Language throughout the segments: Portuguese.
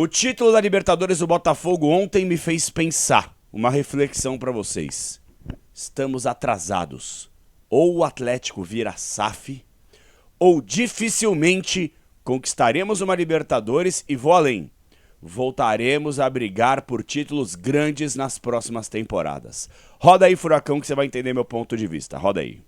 O título da Libertadores do Botafogo ontem me fez pensar. Uma reflexão pra vocês. Estamos atrasados. Ou o Atlético vira SAF, ou dificilmente conquistaremos uma Libertadores e vou além. Voltaremos a brigar por títulos grandes nas próximas temporadas. Roda aí, Furacão, que você vai entender meu ponto de vista. Roda aí.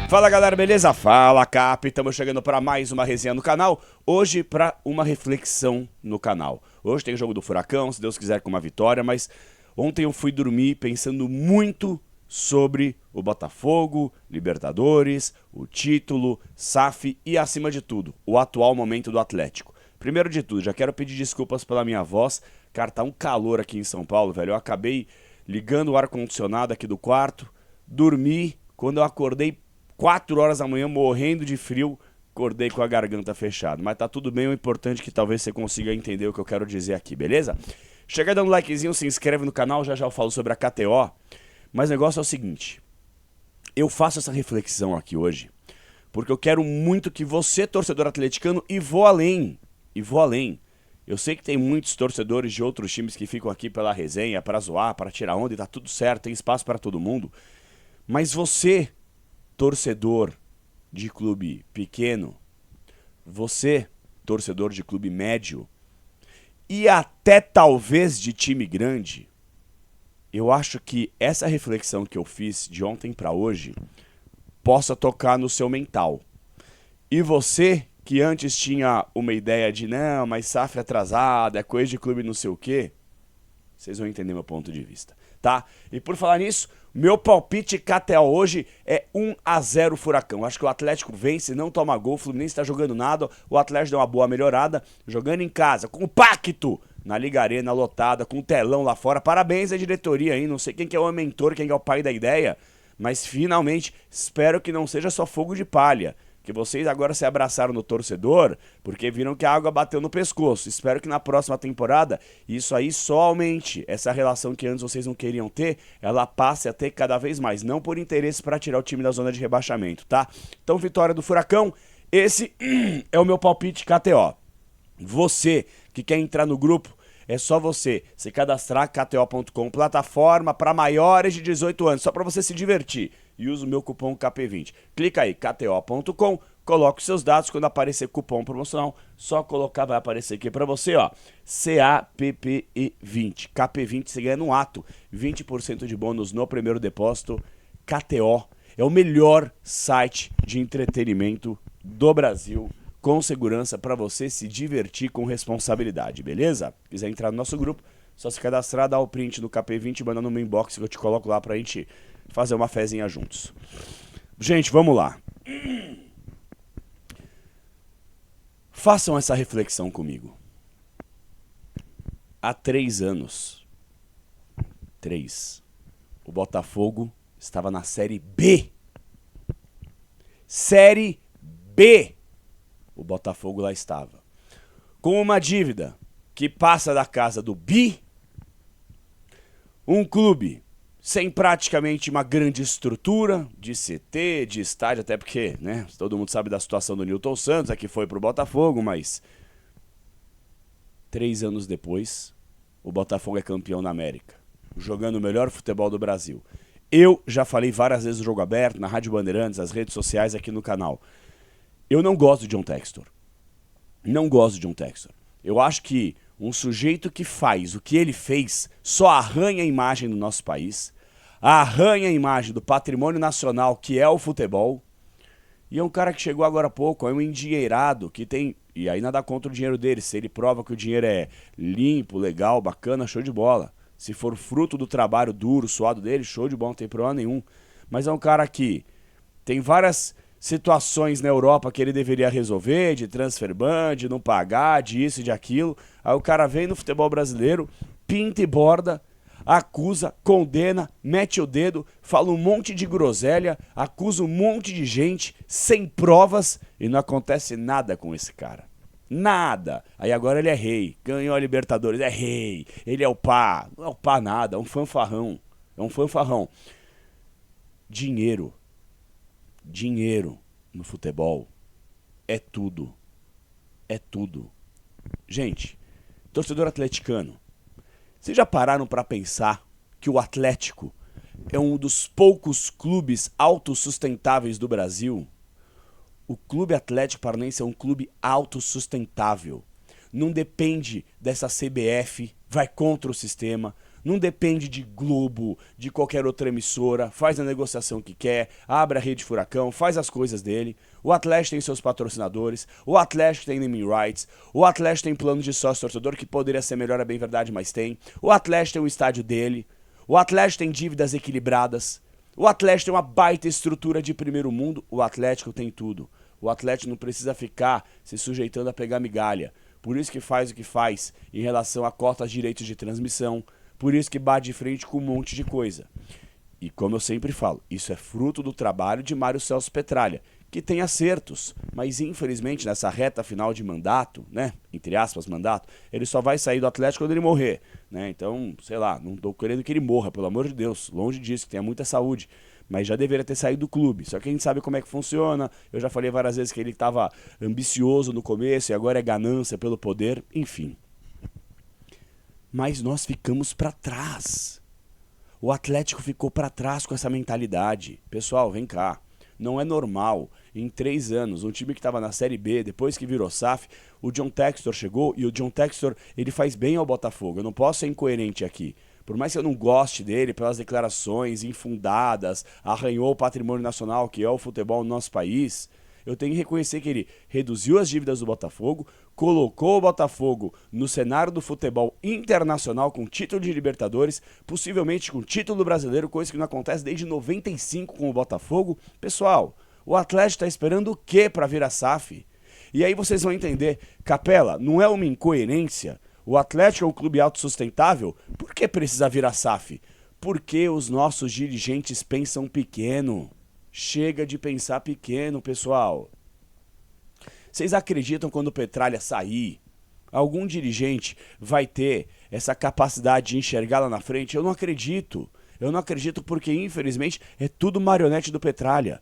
Fala galera, beleza? Fala Cap, estamos chegando para mais uma resenha no canal. Hoje para uma reflexão no canal. Hoje tem jogo do Furacão, se Deus quiser com uma vitória, mas ontem eu fui dormir pensando muito sobre o Botafogo, Libertadores, o título, SAF e acima de tudo, o atual momento do Atlético. Primeiro de tudo, já quero pedir desculpas pela minha voz, cara, tá um calor aqui em São Paulo, velho. Eu acabei ligando o ar-condicionado aqui do quarto, dormi, quando eu acordei 4 horas da manhã, morrendo de frio, acordei com a garganta fechada. Mas tá tudo bem, o importante é que talvez você consiga entender o que eu quero dizer aqui, beleza? Chega dando likezinho, se inscreve no canal, já eu falo sobre a KTO. Mas o negócio é o seguinte, eu faço essa reflexão aqui hoje, porque eu quero muito que você, torcedor atleticano, e vou além. Eu sei que tem muitos torcedores de outros times que ficam aqui pela resenha, pra zoar, pra tirar onda, e tá tudo certo, tem espaço pra todo mundo. Mas você, torcedor de clube pequeno, você, torcedor de clube médio e até talvez de time grande, eu acho que essa reflexão que eu fiz de ontem para hoje possa tocar no seu mental. E você que antes tinha uma ideia de não, mas SAF atrasada, é coisa de clube não sei o quê, vocês vão entender meu ponto de vista, tá? E por falar nisso, meu palpite KTO hoje é 1-0 Furacão. Acho que o Atlético vence, não toma gol, o Fluminense tá jogando nada, o Atlético deu uma boa melhorada, jogando em casa, com o Pacto, na Liga Arena lotada, com o telão lá fora. Parabéns à diretoria aí, não sei quem que é o mentor, quem que é o pai da ideia, mas finalmente espero que não seja só fogo de palha. Que vocês agora se abraçaram no torcedor, porque viram que a água bateu no pescoço. Espero que na próxima temporada isso aí só aumente. Essa relação que antes vocês não queriam ter, ela passe a ter cada vez mais. Não por interesse para tirar o time da zona de rebaixamento, tá? Então, vitória do Furacão. Esse é o meu palpite KTO. Você que quer entrar no grupo, é só você se cadastrar, kto.com, plataforma para maiores de 18 anos, só para você se divertir. E usa o meu cupom KP20. Clica aí, kto.com, coloca os seus dados, quando aparecer cupom promocional, só colocar, vai aparecer aqui para você, ó, CAPPE20. KP20 você ganha no ato, 20% de bônus no primeiro depósito. KTO é o melhor site de entretenimento do Brasil, com segurança para você se divertir com responsabilidade, beleza? Quiser entrar no nosso grupo, só se cadastrar, dar o print do KP20 e mandar no meu inbox que eu te coloco lá pra gente fazer uma fezinha juntos. Gente, vamos lá. Façam essa reflexão comigo. Há 3 anos, o Botafogo estava na Série B. Série B. O Botafogo lá estava. Com uma dívida que passa da casa do bi. Um clube sem praticamente uma grande estrutura de CT, de estádio, até porque, né, todo mundo sabe da situação do Nilton Santos, que foi pro Botafogo, mas 3 anos depois, o Botafogo é campeão na América, jogando o melhor futebol do Brasil. Eu já falei várias vezes no Jogo Aberto, na Rádio Bandeirantes, nas redes sociais, aqui no canal. Eu não gosto de John Textor. Não gosto de John Textor. Eu acho que um sujeito que faz o que ele fez só arranha a imagem do nosso país, arranha a imagem do patrimônio nacional que é o futebol, e é um cara que chegou agora há pouco, é um endinheirado que tem, e aí nada contra o dinheiro dele, se ele prova que o dinheiro é limpo, legal, bacana, show de bola. Se for fruto do trabalho duro, suado dele, show de bola, não tem problema nenhum. Mas é um cara que tem várias situações na Europa que ele deveria resolver, de transfer ban, de não pagar, disso e de aquilo. Aí o cara vem no futebol brasileiro, pinta e borda, acusa, condena, mete o dedo, fala um monte de groselha, acusa um monte de gente, sem provas, e não acontece nada com esse cara. Nada. Aí agora ele é rei. Ganhou a Libertadores, é rei. Ele é o pá. Não é o pá nada, é um fanfarrão. É um fanfarrão. Dinheiro. Dinheiro no futebol é tudo. É tudo. Gente, torcedor atleticano, vocês já pararam pra pensar que o Atlético é um dos poucos clubes autossustentáveis do Brasil? O Clube Atlético Paranaense é um clube autossustentável. Não depende dessa CBF, vai contra o sistema. Não depende de Globo, de qualquer outra emissora. Faz a negociação que quer, abre a rede Furacão, faz as coisas dele. O Atlético tem seus patrocinadores, o Atlético tem naming rights, o Atlético tem plano de sócio-torcedor que poderia ser melhor, é bem verdade, mas tem. O Atlético tem o estádio dele, o Atlético tem dívidas equilibradas. O Atlético tem uma baita estrutura de primeiro mundo, o Atlético tem tudo. O Atlético não precisa ficar se sujeitando a pegar migalha. Por isso que faz o que faz em relação a cotas de direitos de transmissão. Por isso que bate de frente com um monte de coisa. E como eu sempre falo, isso é fruto do trabalho de Mário Celso Petralha, que tem acertos, mas infelizmente nessa reta final de mandato, né, entre aspas, mandato, ele só vai sair do Atlético quando ele morrer, né? Então, sei lá, não tô querendo que ele morra, pelo amor de Deus, longe disso, que tenha muita saúde, mas já deveria ter saído do clube. Só que a gente sabe como é que funciona. Eu já falei várias vezes que ele estava ambicioso no começo e agora é ganância pelo poder, enfim. Mas nós ficamos para trás. O Atlético ficou para trás com essa mentalidade. Pessoal, vem cá. Não é normal, em 3 anos, um time que estava na Série B, depois que virou SAF, o John Textor chegou e o John Textor, ele faz bem ao Botafogo. Eu não posso ser incoerente aqui. Por mais que eu não goste dele, pelas declarações infundadas, arranhou o patrimônio nacional que é o futebol no nosso país, eu tenho que reconhecer que ele reduziu as dívidas do Botafogo, colocou o Botafogo no cenário do futebol internacional com título de Libertadores, possivelmente com título brasileiro, coisa que não acontece desde 95 com o Botafogo. Pessoal, o Atlético está esperando o quê para vir a SAF? E aí vocês vão entender, Capela, não é uma incoerência? O Atlético é um clube autossustentável? Por que precisa vir a SAF? Porque os nossos dirigentes pensam pequeno. Chega de pensar pequeno, pessoal. Vocês acreditam quando o Petralha sair, algum dirigente vai ter essa capacidade de enxergar lá na frente? Eu não acredito. Eu não acredito porque, infelizmente, é tudo marionete do Petralha.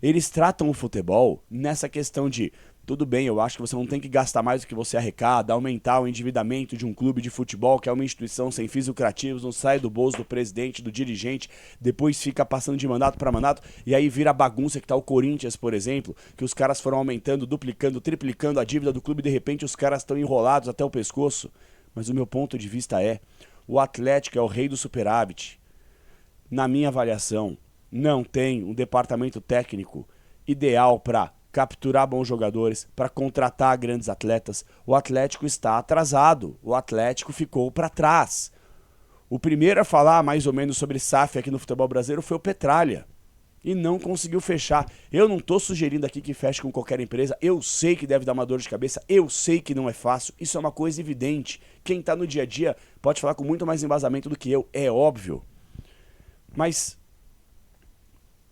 Eles tratam o futebol nessa questão de tudo bem, eu acho que você não tem que gastar mais do que você arrecada, aumentar o endividamento de um clube de futebol, que é uma instituição sem fins lucrativos, não sai do bolso do presidente, do dirigente, depois fica passando de mandato para mandato, e aí vira bagunça que tá o Corinthians, por exemplo, que os caras foram aumentando, duplicando, triplicando a dívida do clube, e de repente os caras estão enrolados até o pescoço. Mas o meu ponto de vista é, o Atlético é o rei do superávit. Na minha avaliação, não tem um departamento técnico ideal para capturar bons jogadores, para contratar grandes atletas. O Atlético está atrasado, o Atlético ficou para trás. O primeiro a falar mais ou menos sobre SAF aqui no futebol brasileiro foi o Petralha, e não conseguiu fechar. Eu não estou sugerindo aqui que feche com qualquer empresa, eu sei que deve dar uma dor de cabeça, eu sei que não é fácil, isso é uma coisa evidente. Quem está no dia a dia pode falar com muito mais embasamento do que eu, é óbvio. Mas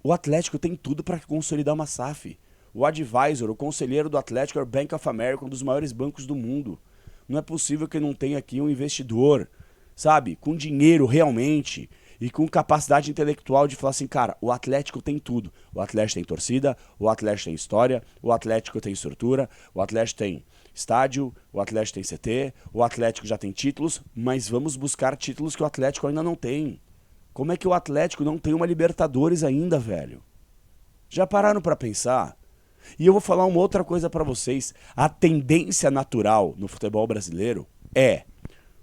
o Atlético tem tudo para consolidar uma SAF. O advisor, o conselheiro do Atlético é o Bank of America, um dos maiores bancos do mundo. Não é possível que não tenha aqui um investidor, sabe, com dinheiro realmente e com capacidade intelectual de falar assim, cara, o Atlético tem tudo. O Atlético tem torcida, o Atlético tem história, o Atlético tem estrutura, o Atlético tem estádio, o Atlético tem CT, o Atlético já tem títulos, mas vamos buscar títulos que o Atlético ainda não tem. Como é que o Atlético não tem uma Libertadores ainda, velho? Já pararam pra pensar? E eu vou falar uma outra coisa pra vocês. A tendência natural no futebol brasileiro é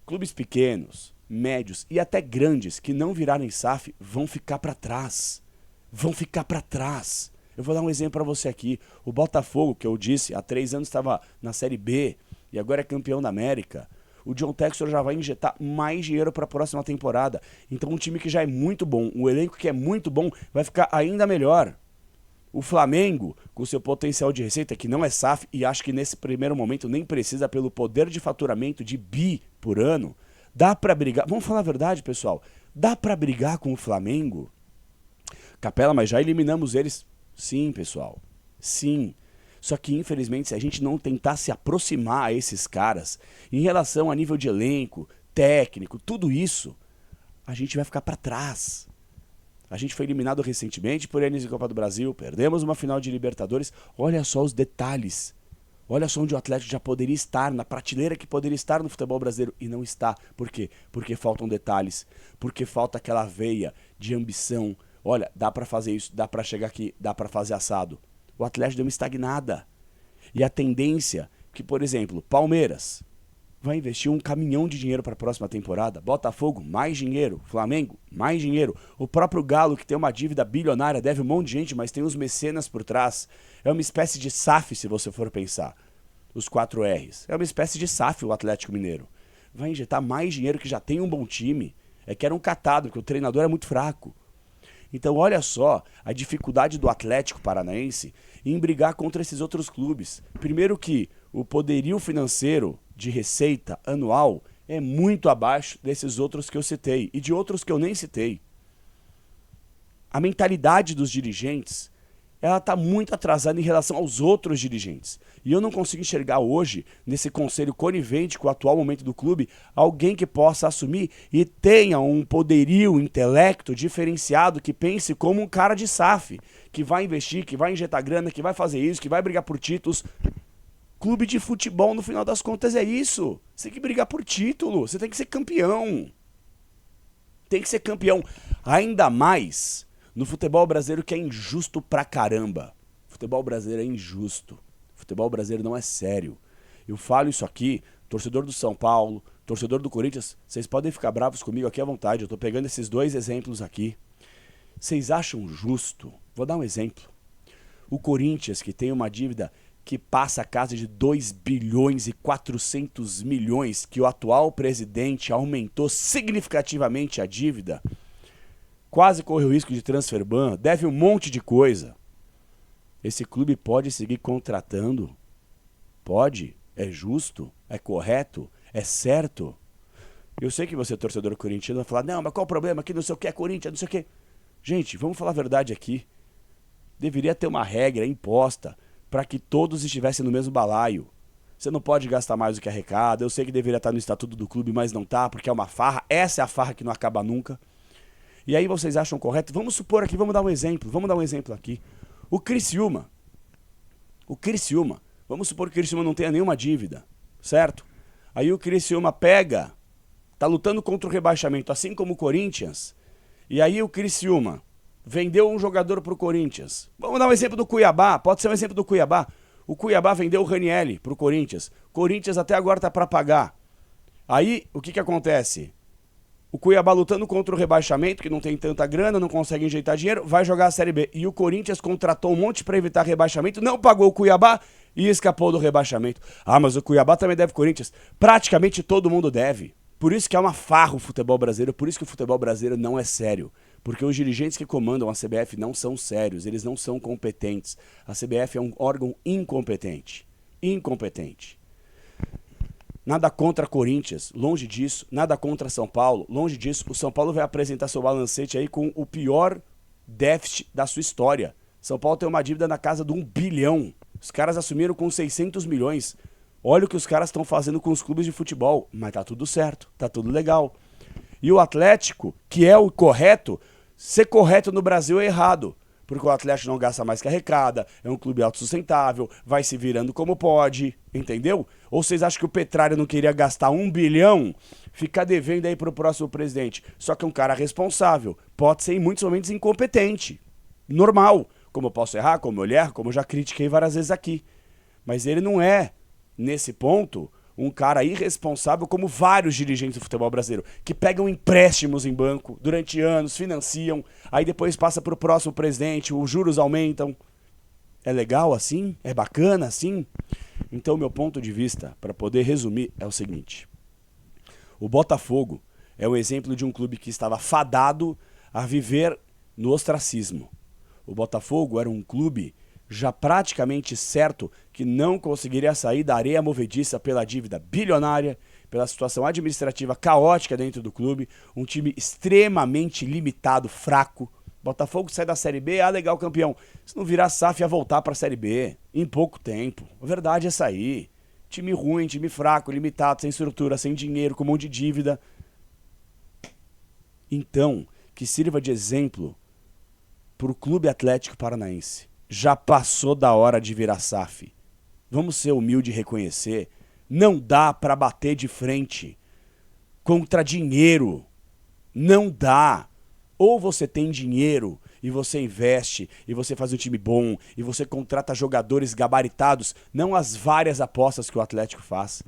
clubes pequenos, médios e até grandes que não virarem SAF vão ficar pra trás. Vão ficar pra trás. Eu vou dar um exemplo pra você aqui. O Botafogo, que eu disse, há 3 anos estava na Série B e agora é campeão da América. O John Textor já vai injetar mais dinheiro para a próxima temporada. Então um time que já é muito bom, um elenco que é muito bom, vai ficar ainda melhor. O Flamengo, com seu potencial de receita, que não é SAF, e acho que nesse primeiro momento nem precisa pelo poder de faturamento de bi por ano, dá pra brigar. Vamos falar a verdade, pessoal. Dá pra brigar com o Flamengo? Capela, mas já eliminamos eles. Sim, pessoal. Sim. Só que, infelizmente, se a gente não tentar se aproximar a esses caras, em relação a nível de elenco, técnico, tudo isso, a gente vai ficar para trás. A gente foi eliminado recentemente por Enes em Copa do Brasil, perdemos uma final de Libertadores. Olha só os detalhes. Olha só onde o Atlético já poderia estar, na prateleira que poderia estar no futebol brasileiro e não está. Por quê? Porque faltam detalhes, porque falta aquela veia de ambição. Olha, dá pra fazer isso, dá pra chegar aqui, dá pra fazer assado. O Atlético deu uma estagnada. E a tendência que, por exemplo, Palmeiras vai investir um caminhão de dinheiro para a próxima temporada, Botafogo, mais dinheiro, Flamengo, mais dinheiro, o próprio Galo, que tem uma dívida bilionária, deve um monte de gente, mas tem os mecenas por trás. É uma espécie de SAF, se você for pensar, os 4 R's. É uma espécie de SAF o Atlético Mineiro. Vai injetar mais dinheiro que já tem um bom time. É que era um catado, porque o treinador é muito fraco. Então olha só a dificuldade do Atlético Paranaense em brigar contra esses outros clubes. Primeiro que o poderio financeiro de receita anual é muito abaixo desses outros que eu citei e de outros que eu nem citei. A mentalidade dos dirigentes, ela está muito atrasada em relação aos outros dirigentes. E eu não consigo enxergar hoje, nesse conselho conivente com o atual momento do clube, alguém que possa assumir e tenha um poderio, intelecto diferenciado, que pense como um cara de SAF, que vai investir, que vai injetar grana, que vai fazer isso, que vai brigar por títulos. Clube de futebol, no final das contas, é isso. Você tem que brigar por título, você tem que ser campeão. Tem que ser campeão. Ainda mais no futebol brasileiro, que é injusto pra caramba. O futebol brasileiro é injusto. O futebol brasileiro não é sério. Eu falo isso aqui, torcedor do São Paulo, torcedor do Corinthians, vocês podem ficar bravos comigo aqui à vontade. Eu tô pegando esses 2 exemplos aqui. Vocês acham justo? Vou dar um exemplo. O Corinthians, que tem uma dívida que passa a casa de 2 bilhões e 400 milhões, que o atual presidente aumentou significativamente a dívida, quase corre o risco de transfer ban, deve um monte de coisa. Esse clube pode seguir contratando? Pode? É justo? É correto? É certo? Eu sei que você, torcedor corintiano, vai falar, não, mas qual o problema? Aqui não sei o que é Corinthians, não sei o que. Gente, vamos falar a verdade aqui. Deveria ter uma regra imposta para que todos estivessem no mesmo balaio. Você não pode gastar mais do que arrecada. Eu sei que deveria estar no estatuto do clube, mas não tá, porque é uma farra. Essa é a farra que não acaba nunca. E aí vocês acham correto? Vamos supor aqui, vamos dar um exemplo aqui. O Criciúma, vamos supor que o Criciúma não tenha nenhuma dívida, certo? Aí o Criciúma tá lutando contra o rebaixamento, assim como o Corinthians, e aí o Criciúma vendeu um jogador pro Corinthians. Vamos dar um exemplo do Cuiabá, pode ser um exemplo do Cuiabá. O Cuiabá vendeu o Ranieri pro Corinthians. Corinthians até agora tá para pagar. Aí, o que acontece? O Cuiabá lutando contra o rebaixamento, que não tem tanta grana, não consegue injetar dinheiro, vai jogar a Série B. E o Corinthians contratou um monte para evitar rebaixamento, não pagou o Cuiabá e escapou do rebaixamento. Ah, mas o Cuiabá também deve Corinthians. Praticamente todo mundo deve. Por isso que é uma farra o futebol brasileiro, por isso que o futebol brasileiro não é sério. Porque os dirigentes que comandam a CBF não são sérios, eles não são competentes. A CBF é um órgão incompetente. Incompetente. Nada contra Corinthians, longe disso. Nada contra São Paulo, longe disso. O São Paulo vai apresentar seu balancete aí com o pior déficit da sua história. São Paulo tem uma dívida na casa de 1 bilhão. Os caras assumiram com 600 milhões. Olha o que os caras estão fazendo com os clubes de futebol. Mas tá tudo certo, tá tudo legal. E o Atlético, que é o correto, ser correto no Brasil é errado. Porque o Atlético não gasta mais que arrecada, é um clube autossustentável, vai se virando como pode, entendeu? Ou vocês acham que o Petralha não queria gastar 1 bilhão, ficar devendo aí pro próximo presidente? Só que é um cara responsável, pode ser em muitos momentos incompetente, normal, como eu posso errar, como eu erro, como eu já critiquei várias vezes aqui. Mas ele não é, nesse ponto, um cara irresponsável como vários dirigentes do futebol brasileiro, que pegam empréstimos em banco durante anos, financiam, aí depois passa para o próximo presidente, os juros aumentam. É legal assim? É bacana assim? Então, meu ponto de vista, para poder resumir, é o seguinte. O Botafogo é um exemplo de um clube que estava fadado a viver no ostracismo. O Botafogo era um clube já praticamente certo que não conseguiria sair da areia movediça pela dívida bilionária, pela situação administrativa caótica dentro do clube, um time extremamente limitado, fraco, Botafogo sai da Série B, legal, campeão. Se não virar SAF, ia voltar pra Série B em pouco tempo. A verdade é essa aí. Time ruim, time fraco, limitado, sem estrutura, sem dinheiro, com um monte de dívida. Então, que sirva de exemplo pro Clube Atlético Paranaense. Já passou da hora de virar SAF. Vamos ser humildes e reconhecer. Não dá pra bater de frente contra dinheiro. Não dá. Ou você tem dinheiro e você investe, e você faz um time bom, e você contrata jogadores gabaritados, não as várias apostas que o Atlético faz.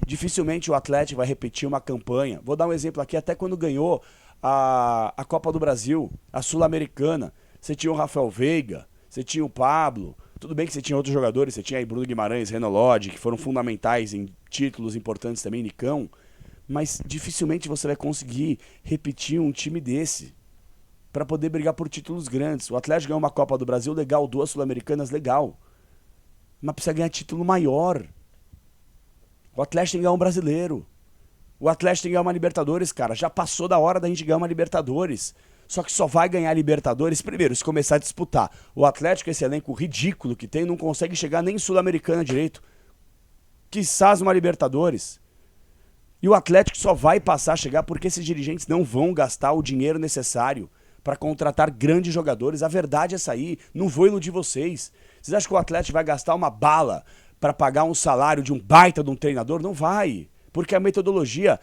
Dificilmente o Atlético vai repetir uma campanha. Vou dar um exemplo aqui, até quando ganhou a Copa do Brasil, a Sul-Americana. Você tinha o Rafael Veiga, você tinha o Pablo, tudo bem que você tinha outros jogadores, você tinha aí Bruno Guimarães, Renan Lodge, que foram fundamentais em títulos importantes também, Nicão, mas dificilmente você vai conseguir repetir um time desse para poder brigar por títulos grandes. O Atlético ganhou uma Copa do Brasil, legal, 2 Sul-Americanas, legal, mas precisa ganhar título maior. O Atlético tem que ganhar um brasileiro. O Atlético tem que ganhar uma Libertadores, cara. Já passou da hora da gente ganhar uma Libertadores. Só que só vai ganhar Libertadores, primeiro, se começar a disputar. O Atlético, esse elenco ridículo que tem, não consegue chegar nem em Sul-Americana direito. Quizás uma Libertadores. E o Atlético só vai passar a chegar porque esses dirigentes não vão gastar o dinheiro necessário para contratar grandes jogadores. A verdade é essa aí. Não vou iludir vocês. Vocês acham que o Atlético vai gastar uma bala para pagar um salário de um baita de um treinador? Não vai. Porque a metodologia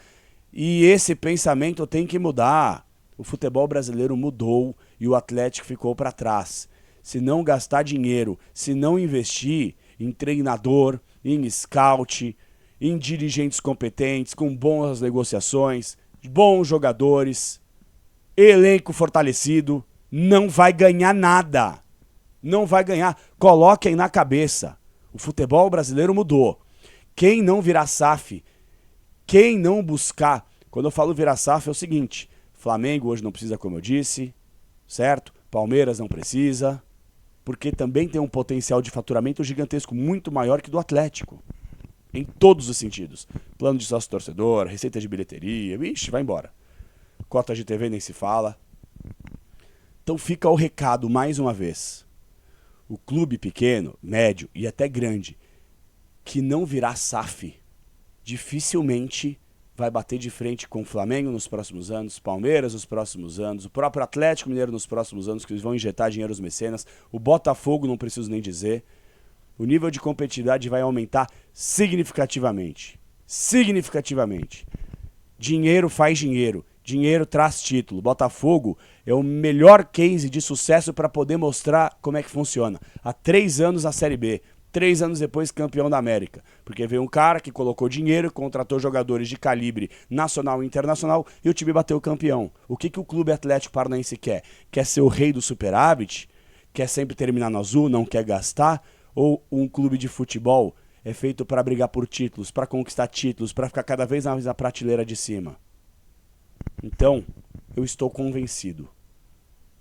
e esse pensamento tem que mudar. O futebol brasileiro mudou e o Atlético ficou para trás. Se não gastar dinheiro, se não investir em treinador, em scout, em dirigentes competentes, com boas negociações, bons jogadores, elenco fortalecido, não vai ganhar nada. Não vai ganhar. Coloquem na cabeça. O futebol brasileiro mudou. Quem não virar SAF, quem não buscar, quando eu falo virar SAF é o seguinte, Flamengo hoje não precisa, como eu disse, certo? Palmeiras não precisa, porque também tem um potencial de faturamento gigantesco, muito maior que do Atlético, em todos os sentidos. Plano de sócio-torcedor, receita de bilheteria, vixe, vai embora. Cota de TV nem se fala. Então fica o recado mais uma vez. O clube pequeno, médio e até grande, que não virar SAF, dificilmente vai bater de frente com o Flamengo nos próximos anos, Palmeiras nos próximos anos, o próprio Atlético Mineiro nos próximos anos, que eles vão injetar dinheiro aos mecenas, o Botafogo, não preciso nem dizer. O nível de competitividade vai aumentar significativamente. Significativamente. Dinheiro faz dinheiro. Dinheiro traz título. Botafogo é o melhor case de sucesso para poder mostrar como é que funciona. Há 3 anos na Série B. 3 anos depois, campeão da América. Porque veio um cara que colocou dinheiro, contratou jogadores de calibre nacional e internacional e o time bateu campeão. O que o Clube Atlético Paranaense quer? Quer ser o rei do superávit? Quer sempre terminar no azul, não quer gastar? Ou um clube de futebol é feito para brigar por títulos, para conquistar títulos, para ficar cada vez mais na prateleira de cima? Então, eu estou convencido.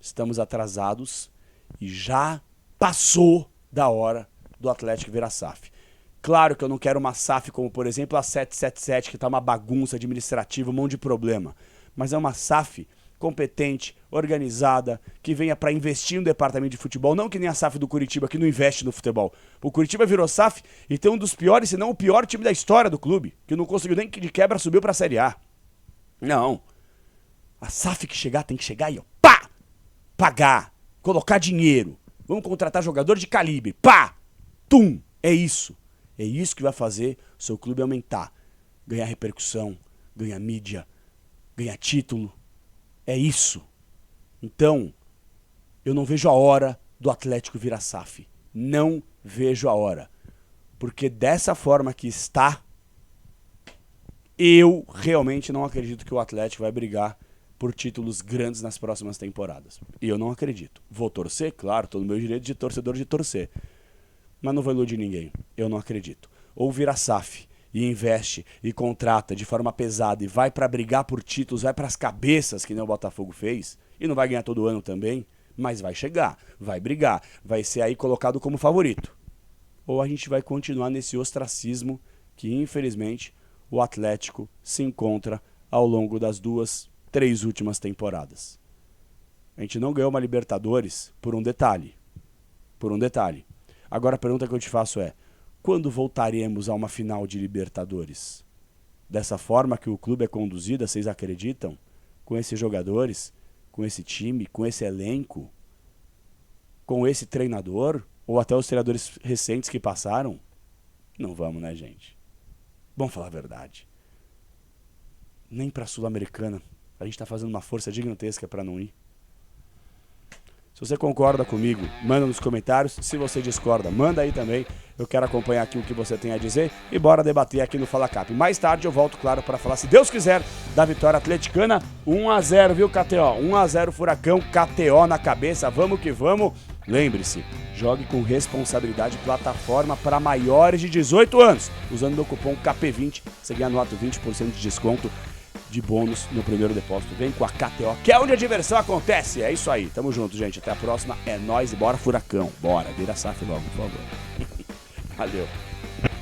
Estamos atrasados e já passou da hora do Atlético virar SAF. Claro que eu não quero uma SAF como, por exemplo, a 777, que tá uma bagunça administrativa, um monte de problema. Mas é uma SAF competente, organizada, que venha para investir no departamento de futebol, não que nem a SAF do Curitiba, que não investe no futebol. O Curitiba virou SAF e tem um dos piores, se não o pior time da história do clube, que não conseguiu nem que de quebra subiu para a Série A. Não. A SAF que chegar tem que chegar e, ó, pá! Pagar, colocar dinheiro. Vamos contratar jogador de calibre. Pá! Tum! É isso. É isso que vai fazer o seu clube aumentar. Ganhar repercussão, ganhar mídia, ganhar título. É isso. Então, eu não vejo a hora do Atlético virar SAF. Não vejo a hora. Porque dessa forma que está, eu realmente não acredito que o Atlético vai brigar por títulos grandes nas próximas temporadas. E eu não acredito. Vou torcer, claro, tô no meu direito de torcedor de torcer. Mas não vou iludir ninguém. Eu não acredito. Ou vira SAF e investe e contrata de forma pesada e vai pra brigar por títulos, vai pras cabeças, que nem o Botafogo fez, e não vai ganhar todo ano também, mas vai chegar, vai brigar, vai ser aí colocado como favorito. Ou a gente vai continuar nesse ostracismo que, infelizmente, o Atlético se encontra ao longo das 2, 3 últimas temporadas. A gente não ganhou uma Libertadores por um detalhe. Por um detalhe. Agora a pergunta que eu te faço é: quando voltaremos a uma final de Libertadores? Dessa forma que o clube é conduzido, vocês acreditam? Com esses jogadores, com esse time, com esse elenco, com esse treinador, ou até os treinadores recentes que passaram? Não vamos, né, gente? Vamos falar a verdade. Nem pra Sul-Americana. A gente tá fazendo uma força gigantesca pra não ir. Se você concorda comigo, manda nos comentários. Se você discorda, manda aí também. Eu quero acompanhar aqui o que você tem a dizer. E bora debater aqui no Fala Cap. Mais tarde eu volto, claro, para falar, se Deus quiser, da vitória atleticana. 1-0, viu, KTO? 1-0 Furacão, KTO na cabeça. Vamos que vamos. Lembre-se, jogue com responsabilidade, plataforma para maiores de 18 anos. Usando meu cupom KP20, você ganha no ato 20% de desconto de bônus no primeiro depósito. Vem com a KTO, que é onde a diversão acontece. É isso aí, tamo junto, gente. Até a próxima. É nóis e bora Furacão. Bora, vira SAF logo, por favor. Valeu.